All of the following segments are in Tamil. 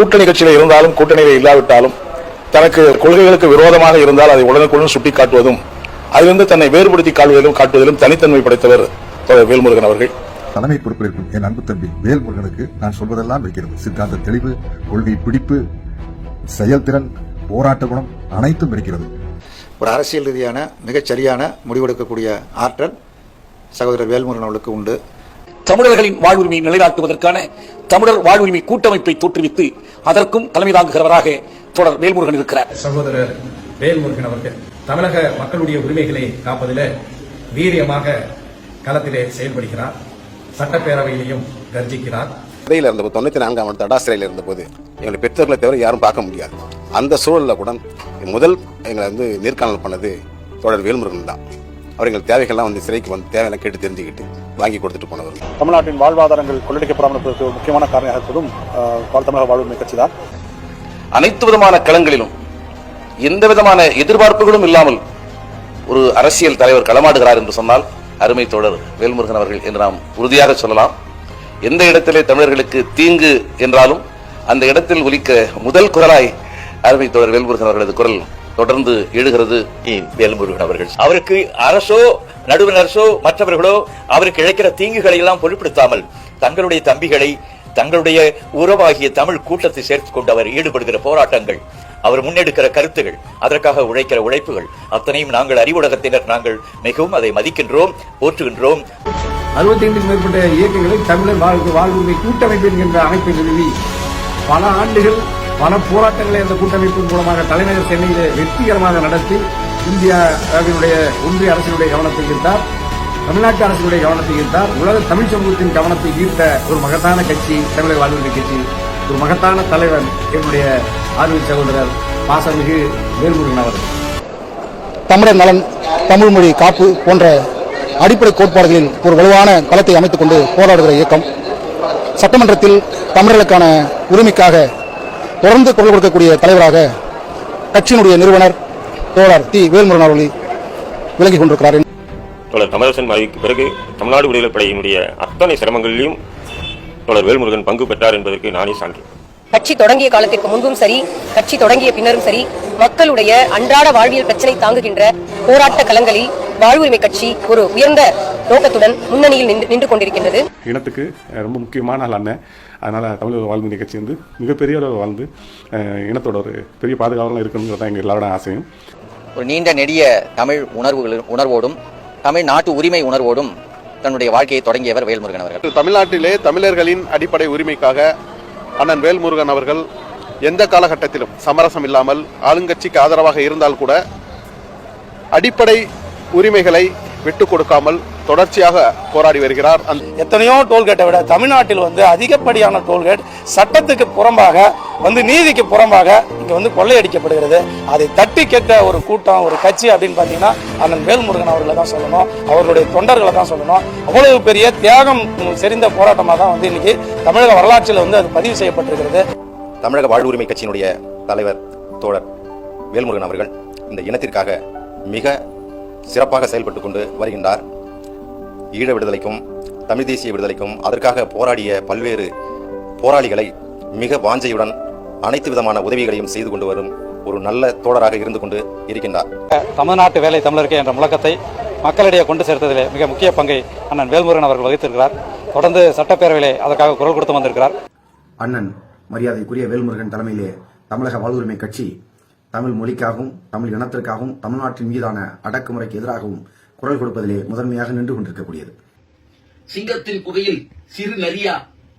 கூட்டணி கட்சியில் இருந்தாலும் கூட்டணியில் இல்லாவிட்டாலும் தனக்கு கொள்கைகளுக்கு விரோதமாக இருந்தால் அதை உடனுக்குடன் சுட்டிக்காட்டுவதும் அதிலிருந்து தன்னை வேறுபடுத்தி காட்டுவதிலும் தனித்தன்மை படைத்தவர் வேல்முருகன் அவர்கள். தலைமை பொறுப்பில் இருக்கும் என் அன்பு தம்பி வேல்முருகனுக்கு நான் சொல்வதெல்லாம் வைக்கிறது. சித்தாந்த தெளிவு, கொள்கை பிடிப்பு, செயல்திறன், போராட்ட குணம் அனைத்தும் இருக்கிறது. ஒரு அரசியல் ரீதியான மிகச்சரியான முடிவெடுக்கக்கூடிய ஆற்றல் சகோதரர் வேல்முருகன் அவர்களுக்கு உண்டு. தமிழர்களின் வாழ்வுரிமையை நிலைநாட்டுவதற்கான தமிழர் வாழ்வுரிமை கூட்டமைப்பை தோற்றுவித்து அதற்கும் தலைமை தாங்குகிறவராக தொடர் வேல்முருகன் இருக்கிறார். சகோதரர் வேல்முருகன் அவர்கள் தமிழக மக்களுடைய உரிமைகளை காப்பதில் வீரியமாக களத்திலே செயல்படுகிறார். சட்டப்பேரவையிலையும் கர்ஜிக்கிறார். சிறையில் இருந்தபோது 94ஆம் ஆண்டு தடா சிறையில் இருந்தபோது எங்களை பெற்றோர்களை தவிர யாரும் பார்க்க முடியாது. அந்த சூழலில் கூட முதல் எங்களை நேர்காணல் பண்ணது தொடர் வேல்முருகன் தான். அவர் எங்கள் தேவைகள்லாம் சிறைக்கு தேவையெல்லாம் கேட்டு தெரிஞ்சுக்கிட்டு வாங்கி கொடுத்துட்டு போனவர். தமிழ்நாட்டின் வாழ்வாதாரங்கள் கொள்ளடிக்கப்படாமல் இருப்பதற்கு முக்கியமான காரணமாக இருப்பதும் தமிழக வாழ்வுரிமை கட்சி தான். அனைத்து விதமான களங்களிலும் எந்த விதமான எதிர்பார்ப்புகளும் இல்லாமல் ஒரு அரசியல் தலைவர் களமாடுகிறார் என்று சொன்னால் அருமை தோழர் வேல்முருகன் அவர்கள் என்று நாம் உறுதியாக சொல்லலாம். எந்த இடத்திலே தமிழர்களுக்கு தீங்கு என்றாலும் அந்த இடத்தில் ஒலிக்க முதல் குரலாய் அருமை தோழர் வேல்முருகன் அவர்களது குரல் தொடர்ந்து எழுகிறது. வேல்முருகன் அவர்கள் அவருக்கு அரசோ நடுவண் அரசோ மற்றவர்களோ அவருக்கு இழைக்கிற தீங்குகளை எல்லாம் பொருட்படுத்தாமல் தங்களுடைய தம்பிகளை தங்களுடைய உறவாகிய தமிழ் கூட்டத்தை சேர்த்துக் கொண்டு அவர் ஈடுபடுகிற போராட்டங்கள், அவர் முன்னெடுக்கிற கருத்துகள், அதற்காக உழைக்கிற உழைப்புகள் அத்தனையும் நாங்கள் அறிவுலகத்தினர் நாங்கள் மிகவும் அதை மதிக்கின்றோம், போற்றுகின்றோம். 65க்கும் மேற்பட்ட இயக்கங்களை தமிழர் வாழ்வுரிமை கூட்டமைப்பு என்கின்ற அமைப்பை நிறுவி பல ஆண்டுகள் பல போராட்டங்களை அந்த கூட்டமைப்பின் மூலமாக தலைநகர் சென்னையிலே வெற்றிகரமாக நடத்தி இந்தியாவினுடைய ஒன்றிய அரசினுடைய கவனத்தை ஈர்த்தார், தமிழ்நாட்டு அரசினுடைய கவனத்தை ஈர்த்தார், உலக தமிழ் சமூகத்தின் கவனத்தை ஈர்த்த ஒரு மகத்தான கட்சி தமிழக வாழ்வுரிமை கட்சி. ஒரு மகத்தான தலைவர் என்னுடைய ஆர்வ சகோதரர் பாசமிகு வேல்முருகன் அவர்கள். தமிழர் நலன், தமிழ் மொழி காப்பு போன்ற அடிப்படை கோட்பாடுகளில் ஒரு வலுவான களத்தை அமைத்துக் கொண்டு போராடுகிற இயக்கம். சட்டமன்றத்தில் தமிழர்களுக்கான உரிமைக்காக தொடர்ந்து குரல் கொடுக்கக்கூடிய தலைவராக கட்சியினுடைய நிறுவனர் தோழர் வேல்முருகன் அவர்கள் விளங்கிக் கொண்டிருக்கிறார். தோழர் கமலஹாசன் மறைவுக்கு பிறகு தமிழ்நாடு விடுதலை படையினுடைய அத்தனை சிரமங்களிலும் தோழர் வேல்முருகன் பங்கு பெற்றார் என்பதற்கு நானே சான்று. கட்சி தொடங்கிய காலத்திற்கு முன்பும் சரி, கட்சி தொடங்கிய பின்னரும் சரி, மக்களுடைய அன்றாட வாழ்வியல் பிரச்சனை தாங்குகின்ற போராட்ட களங்களில் வாழ்வுரிமை கட்சி ஒரு உயர்ந்த நோக்கத்துடன் முன்னணியில் நின்று கொண்டிருக்கின்றது. இனத்துக்கு ரொம்ப முக்கியமான ஆள் அண்ணன். அதனால தமிழக வாழ்வுரிமை கட்சி மிகப்பெரிய அளவில் வாழ்ந்து இனத்தோட ஒரு பெரிய பாதுகாவலாம் இருக்கணுங்கிறது தான் எங்கள் எல்லாரோட ஆசையும். ஒரு நீண்ட நெடிய தமிழ் உணர்வோடும் தமிழ் நாட்டு உரிமை உணர்வோடும் தன்னுடைய வாழ்க்கையை தொடங்கியவர் வேல்முருகன் அவர்கள். தமிழ்நாட்டிலே தமிழர்களின் அடிப்படை உரிமைக்காக அண்ணன் வேல்முருகன் அவர்கள் எந்த காலகட்டத்திலும் சமரசம் இல்லாமல் ஆளுங்கட்சிக்கு ஆதரவாக இருந்தால் கூட அடிப்படை உரிமைகளை விட்டுக் கொடுக்காமல் தொடர்ச்சியாக போராடி வருகிறார். எத்தனையோ டோல்கேட்டை விட தமிழ்நாட்டில் அதிகப்படியான டோல்கேட் சட்டத்துக்கு புறம்பாக நீதிக்கு புறம்பாக இங்க கொள்ளையடிக்கப்படுகிறது. அதை தட்டி கேட்க ஒரு கூட்டம், ஒரு கட்சி அப்படின்னு பாத்தீங்கன்னா அண்ணன் வேல்முருகன் அவர்களை தான் சொல்லணும், அவர்களுடைய தொண்டர்களை தான் சொல்லணும். அவ்வளவு பெரிய தியாகம் செறிந்த போராட்டமாக தான் இன்னைக்கு தமிழக வரலாற்றில் அது பதிவு செய்யப்பட்டிருக்கிறது. தமிழக வாழ்வுரிமை கட்சியினுடைய தலைவர் தோழர் வேல்முருகன் அவர்கள் இந்த இனத்திற்காக மிக சிறப்பாக செயல்பட்டுக் கொண்டு வருகின்றார். ஈழ விடுதலைக்கும் தமிழ் தேசிய விடுதலைக்கும் அதற்காக போராடிய பல்வேறு போராளிகளை மிக வாஞ்சையுடன் அனைத்து விதமான உதவிகளையும் செய்து கொண்டு வரும் ஒரு நல்ல தோழராக இருந்து கொண்டு இருக்கின்றார். தமிழ்நாட்டு வேலை தமிழருக்கு என்ற முழக்கத்தை மக்களிடையே கொண்டு சேர்த்ததிலே மிக முக்கிய பங்கை அண்ணன் வேல்முருகன் அவர்கள் வகித்திருக்கிறார். தொடர்ந்து சட்டப்பேரவையிலே அதற்காக குரல் கொடுத்து வந்திருக்கிறார். அண்ணன் மரியாதைக்குரிய வேல்முருகன் தலைமையிலே தமிழக வாழ்வுரிமை கட்சி தமிழ் மொழிக்காகவும் தமிழ் இனத்திற்காகவும் தமிழ்நாட்டின் மீதான அடக்குமுறைக்கு எதிராகவும் குரல் கொடுப்பதிலே முதன்மையாக நின்று கொண்டிருக்கக்கூடியது. சிங்கத்தின் குகையில் சிறு நரியா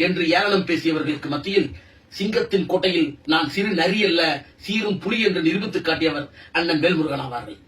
என்று ஏளனம் பேசியவர்களுக்கு மத்தியில் சிங்கத்தின் கோட்டையில் நான் சிறு நரி அல்ல சீரும் புலி என்று நிரூபித்து காட்டியவர் அண்ணன் வேல்முருகன் ஆவார்கள்.